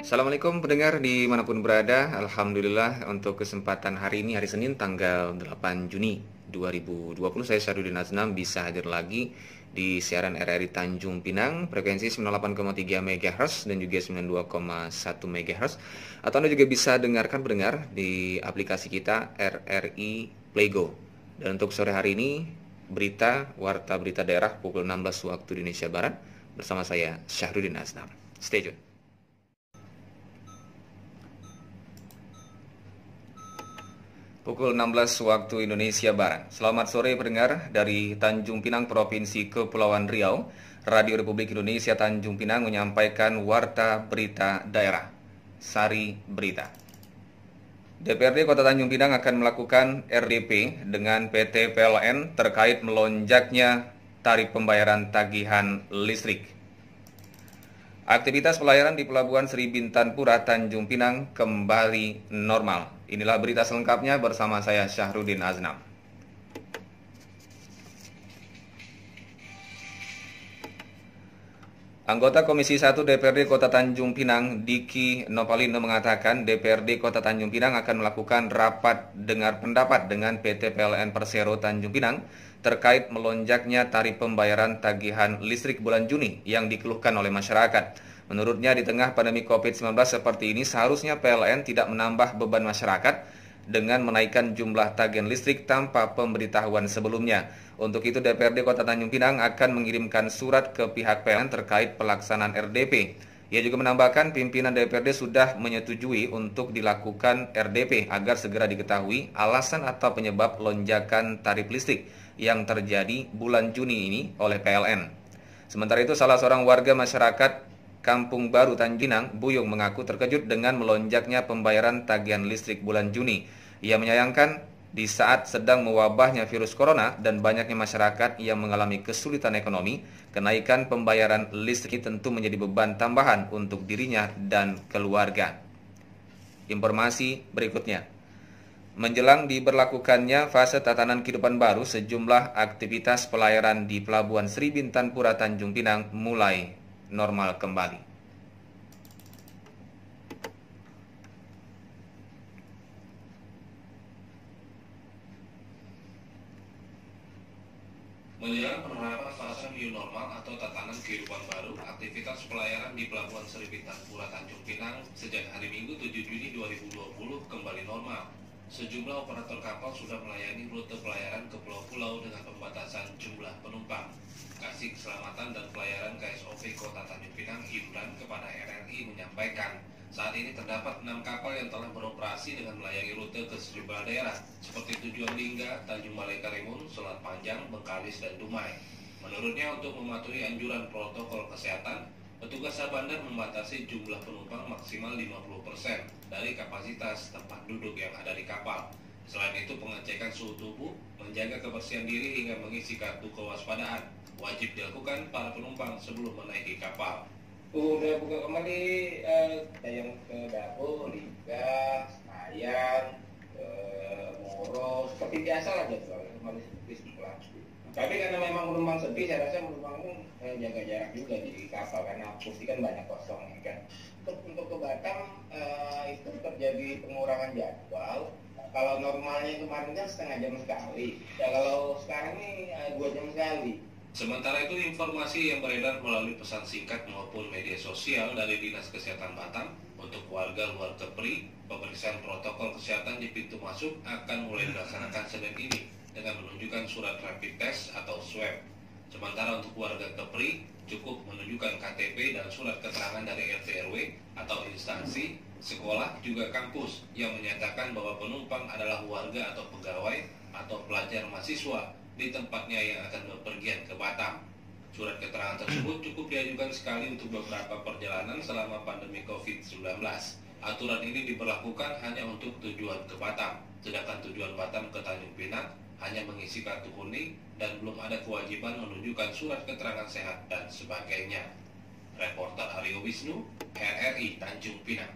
Assalamualaikum pendengar dimanapun berada. Alhamdulillah untuk kesempatan hari ini, hari Senin tanggal 8 Juni 2020, saya Syahruddin Aznam bisa hadir lagi di siaran RRI Tanjung Pinang, frekuensi 98,3 MHz dan juga 92,1 MHz. Atau Anda juga bisa dengarkan pendengar di aplikasi kita RRI Playgo. Dan untuk sore hari ini, warta berita daerah pukul 16 waktu Indonesia Barat bersama saya Syahruddin Aznam. Stay tune. Pukul 16 waktu Indonesia Barat. Selamat sore pendengar dari Tanjung Pinang, Provinsi Kepulauan Riau. Radio Republik Indonesia Tanjung Pinang menyampaikan warta berita daerah. Sari Berita. DPRD Kota Tanjung Pinang akan melakukan RDP dengan PT PLN terkait melonjaknya tarif pembayaran tagihan listrik. Aktivitas pelayaran di Pelabuhan Sri Bintan Pura Tanjung Pinang kembali normal. Inilah berita selengkapnya bersama saya Syahruddin Aznam. Anggota Komisi 1 DPRD Kota Tanjung Pinang, Diki Nopalino mengatakan DPRD Kota Tanjung Pinang akan melakukan rapat dengar pendapat dengan PT PLN Persero Tanjung Pinang terkait melonjaknya tarif pembayaran tagihan listrik bulan Juni yang dikeluhkan oleh masyarakat. Menurutnya di tengah pandemi COVID-19 seperti ini seharusnya PLN tidak menambah beban masyarakat dengan menaikkan jumlah tagihan listrik tanpa pemberitahuan sebelumnya. Untuk itu DPRD Kota Tanjung Pinang akan mengirimkan surat ke pihak PLN terkait pelaksanaan RDP. Ia juga menambahkan pimpinan DPRD sudah menyetujui untuk dilakukan RDP agar segera diketahui alasan atau penyebab lonjakan tarif listrik yang terjadi bulan Juni ini oleh PLN. Sementara itu salah seorang warga masyarakat Kampung Baru Tanjung Pinang, Buyung, mengaku terkejut dengan melonjaknya pembayaran tagihan listrik bulan Juni. Ia menyayangkan di saat sedang mewabahnya virus corona dan banyaknya masyarakat yang mengalami kesulitan ekonomi, kenaikan pembayaran listrik tentu menjadi beban tambahan untuk dirinya dan keluarga. Informasi berikutnya. Menjelang diberlakukannya fase tatanan kehidupan baru, sejumlah aktivitas pelayaran di Pelabuhan Sri Bintan Pura Tanjung Pinang mulai normal kembali. Menjelang penerapan fase new normal atau tatanan kehidupan baru, aktivitas pelayaran di Pelabuhan Sri Bintan Pura Tanjung Pinang sejak hari Minggu 7 Juni 2020 kembali normal. Sejumlah operator kapal sudah melayani rute pelayaran ke pulau-pulau dengan pembatasan jumlah penumpang. Kasih Keselamatan dan Pelayaran KSOP Kota Tanjung Pinang, Ibran, kepada RRI menyampaikan, saat ini terdapat 6 kapal yang telah beroperasi dengan melayani rute ke sejumlah daerah, seperti tujuan Lingga, Tanjung Balai Karimun, Selat Panjang, Bengkalis, dan Dumai. Menurutnya, untuk mematuhi anjuran protokol kesehatan, petugas bandar membatasi jumlah penumpang maksimal 50% dari kapasitas tempat duduk yang ada di kapal. Selain itu, pengecekan suhu tubuh, menjaga kebersihan diri hingga mengisi kartu kewaspadaan wajib dilakukan para penumpang sebelum menaiki kapal. Udah buka kembali yang ke dapur, Liga, Senayan, Moro, seperti biasa lah jadwalnya kembali seperti semula. Tapi karena memang penumpang sepi, saya rasa penumpang pun jaga jarak juga di kapal karena kursi kan banyak kosong ya kan. Untuk ke Batam itu terjadi pengurangan jadwal. Kalau normalnya kemarin kan setengah jam sekali, ya kalau sekarang ini 2 jam sekali. Sementara itu, informasi yang beredar melalui pesan singkat maupun media sosial dari Dinas Kesehatan Batam untuk warga luar Kepri, pemeriksaan protokol kesehatan di pintu masuk akan mulai dilaksanakan Senin ini dengan menunjukkan surat rapid test atau swab. Sementara untuk warga Kepri cukup menunjukkan KTP dan surat keterangan dari RT RW atau instansi, sekolah, juga kampus yang menyatakan bahwa penumpang adalah warga atau pegawai atau pelajar mahasiswa di tempatnya yang akan berpergian ke Batam. Surat keterangan tersebut cukup diajukan sekali untuk beberapa perjalanan selama pandemi COVID-19. Aturan ini diberlakukan hanya untuk tujuan ke Batam, sedangkan tujuan Batam ke Tanjung Pinang hanya mengisi kartu kuning dan belum ada kewajiban menunjukkan surat keterangan sehat dan sebagainya. Reporter Aryo Wisnu, RRI Tanjung Pinang.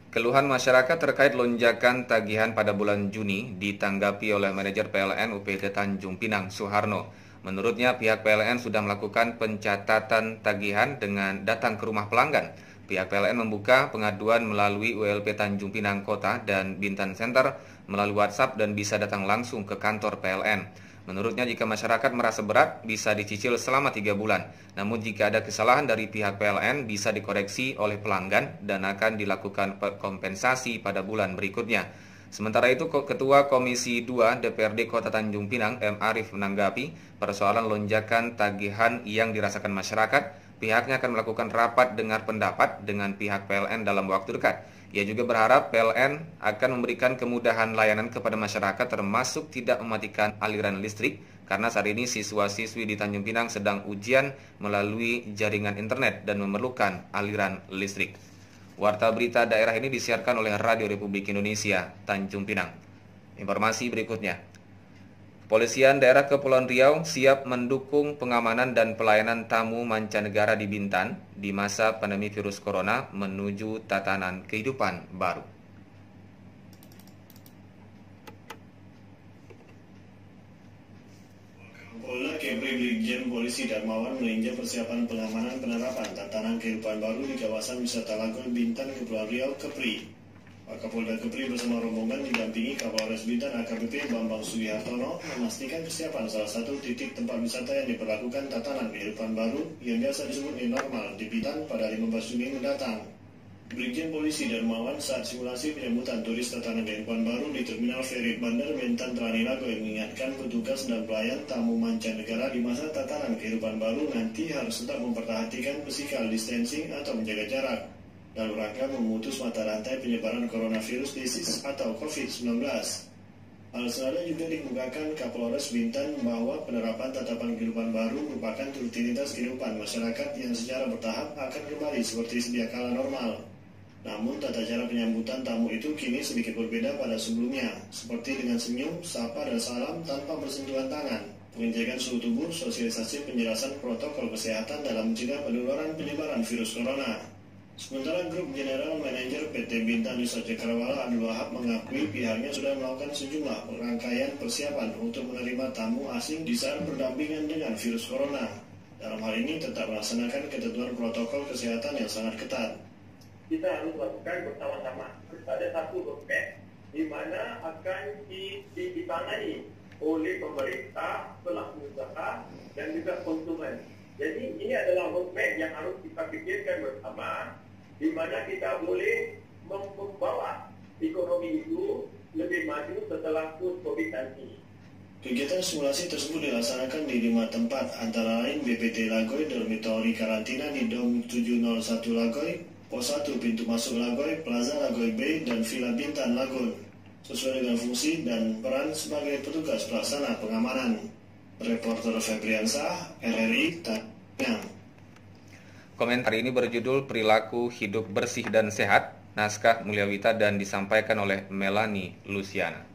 Keluhan masyarakat terkait lonjakan tagihan pada bulan Juni ditanggapi oleh manajer PLN UPT Tanjung Pinang, Suharno. Menurutnya pihak PLN sudah melakukan pencatatan tagihan dengan datang ke rumah pelanggan Pihak PLN membuka pengaduan melalui ULP Tanjung Pinang Kota dan Bintan Center melalui WhatsApp dan bisa datang langsung ke kantor PLN. Menurutnya, jika masyarakat merasa berat, bisa dicicil selama 3 bulan. Namun jika ada kesalahan dari pihak PLN, bisa dikoreksi oleh pelanggan dan akan dilakukan kompensasi pada bulan berikutnya. Sementara itu, Ketua Komisi 2 DPRD Kota Tanjung Pinang, M. Arif, menanggapi persoalan lonjakan tagihan yang dirasakan masyarakat. Pihaknya akan melakukan rapat dengar pendapat dengan pihak PLN dalam waktu dekat. Ia juga berharap PLN akan memberikan kemudahan layanan kepada masyarakat termasuk tidak mematikan aliran listrik karena saat ini siswa-siswi di Tanjung Pinang sedang ujian melalui jaringan internet dan memerlukan aliran listrik. Warta berita daerah ini disiarkan oleh Radio Republik Indonesia Tanjung Pinang. Informasi berikutnya. Kepolisian Daerah Kepulauan Riau siap mendukung pengamanan dan pelayanan tamu mancanegara di Bintan di masa pandemi virus corona menuju tatanan kehidupan baru. Kapolda Kepri Brigjen Polisi Darmawan meninjau persiapan pengamanan penerapan tatanan kehidupan baru di kawasan wisata Lagoy Bintan Kepulauan Riau Kepri. Kapolda Kepri bersama rombongan didampingi Kapolres Bintan AKBP Bambang Sugihartono memastikan kesiapan salah satu titik tempat wisata yang diberlakukan tatanan kehidupan baru yang biasa disebut new normal di Bintan pada 15 Juni mendatang. Brigjen Polisi Darmawan saat simulasi penyambutan turis tatanan kehidupan baru di Terminal Feri Bandar Bintan Trani Lagoy mengingatkan petugas dan pelayan tamu mancanegara di masa tatanan kehidupan baru nanti harus tetap memperhatikan physical distancing atau menjaga jarak dalam rangka memutus mata rantai penyebaran coronavirus disease atau COVID-19. Hal senada juga dikemukakan Kapolres Bintan bahwa penerapan tatapan kehidupan baru merupakan rutinitas kehidupan masyarakat yang secara bertahap akan kembali seperti sedia kala normal. Namun tata cara penyambutan tamu itu kini sedikit berbeda pada sebelumnya, seperti dengan senyum, sapa dan salam tanpa bersentuhan tangan, pengecekan suhu tubuh, sosialisasi penjelasan protokol kesehatan dalam mencegah penularan penyebaran virus corona. Sementara Grup General Manager PT Bintan Nusa Cakrawala Abdul Wahab mengakui pihaknya sudah melakukan sejumlah rangkaian persiapan untuk menerima tamu asing di saat berdampingan dengan virus corona. Dalam hal ini tetap melaksanakan ketentuan protokol kesehatan yang sangat ketat. Kita harus lakukan bersama-sama. Ada satu roadmap di mana akan ditangani oleh pemerintah, pelaku usaha dan juga konsumen. Jadi ini adalah roadmap yang harus kita pikirkan bersama, di mana kita boleh membawa ekonomi itu lebih maju setelah post-COVID-19. Kegiatan simulasi tersebut dilaksanakan di 5 tempat, antara lain BPT Lagoy, Dormitori Karantina di Dom 701 Lagoy, Pos 1 Pintu Masuk Lagoy, Plaza Lagoy B, dan Villa Bintan Lagoy, sesuai dengan fungsi dan peran sebagai petugas pelaksana pengamanan. Reporter Febriansah, RRI, Tanjung. Komentar ini berjudul Perilaku Hidup Bersih dan Sehat, naskah Mulyawita dan disampaikan oleh Melanie Luciana.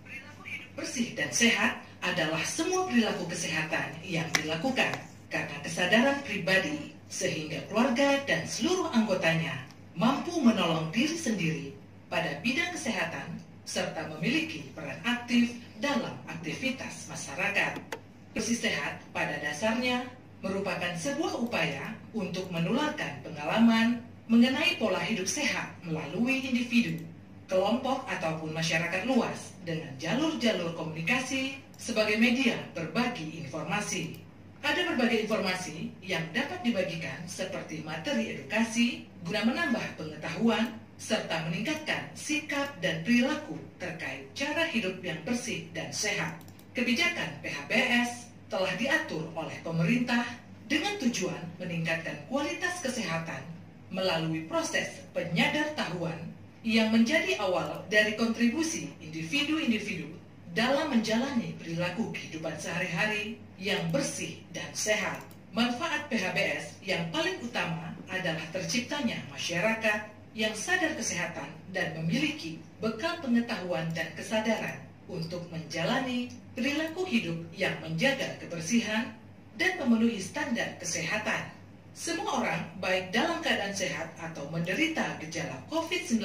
Perilaku hidup bersih dan sehat adalah semua perilaku kesehatan yang dilakukan karena kesadaran pribadi sehingga keluarga dan seluruh anggotanya mampu menolong diri sendiri pada bidang kesehatan serta memiliki peran aktif dalam aktivitas masyarakat. Bersih sehat pada dasarnya merupakan sebuah upaya untuk menularkan pengalaman mengenai pola hidup sehat melalui individu, kelompok ataupun masyarakat luas dengan jalur-jalur komunikasi sebagai media berbagi informasi. Ada berbagai informasi yang dapat dibagikan seperti materi edukasi guna menambah pengetahuan serta meningkatkan sikap dan perilaku terkait cara hidup yang bersih dan sehat. Kebijakan PHBS telah diatur oleh pemerintah dengan tujuan meningkatkan kualitas kesehatan melalui proses penyadartahuan yang menjadi awal dari kontribusi individu-individu dalam menjalani perilaku kehidupan sehari-hari yang bersih dan sehat. Manfaat PHBS yang paling utama adalah terciptanya masyarakat yang sadar kesehatan dan memiliki bekal pengetahuan dan kesadaran untuk menjalani perilaku hidup yang menjaga kebersihan dan memenuhi standar kesehatan. Semua orang, baik dalam keadaan sehat atau menderita gejala COVID-19,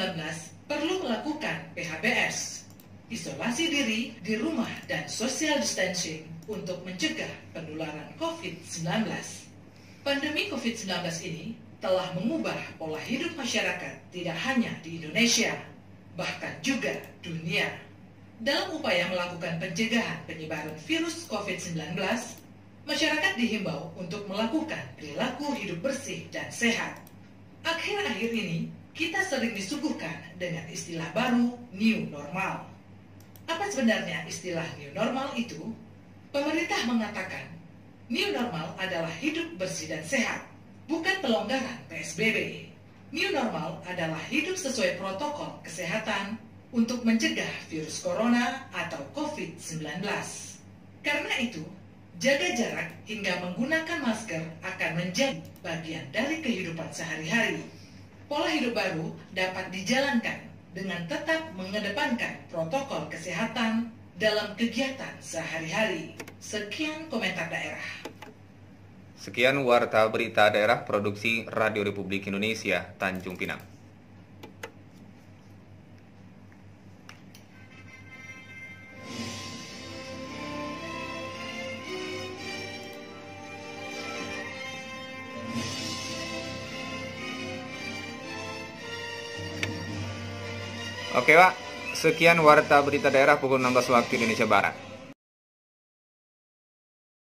perlu melakukan PHBS, isolasi diri di rumah dan social distancing untuk mencegah penularan COVID-19. Pandemi COVID-19 ini telah mengubah pola hidup masyarakat tidak hanya di Indonesia, bahkan juga dunia. Dalam upaya melakukan pencegahan penyebaran virus COVID-19, masyarakat dihimbau untuk melakukan perilaku hidup bersih dan sehat. Akhir-akhir ini, kita sering disuguhkan dengan istilah baru new normal. Apa sebenarnya istilah new normal itu? Pemerintah mengatakan, new normal adalah hidup bersih dan sehat, bukan pelonggaran PSBB. New normal adalah hidup sesuai protokol kesehatan untuk mencegah virus corona atau COVID-19. Karena itu, jaga jarak hingga menggunakan masker akan menjadi bagian dari kehidupan sehari-hari. Pola hidup baru dapat dijalankan dengan tetap mengedepankan protokol kesehatan dalam kegiatan sehari-hari. Sekian komentar daerah. Sekian Warta Berita Daerah Produksi Radio Republik Indonesia, Tanjung Pinang. Oke Pak, sekian Warta Berita Daerah pukul 16 waktu Indonesia Barat.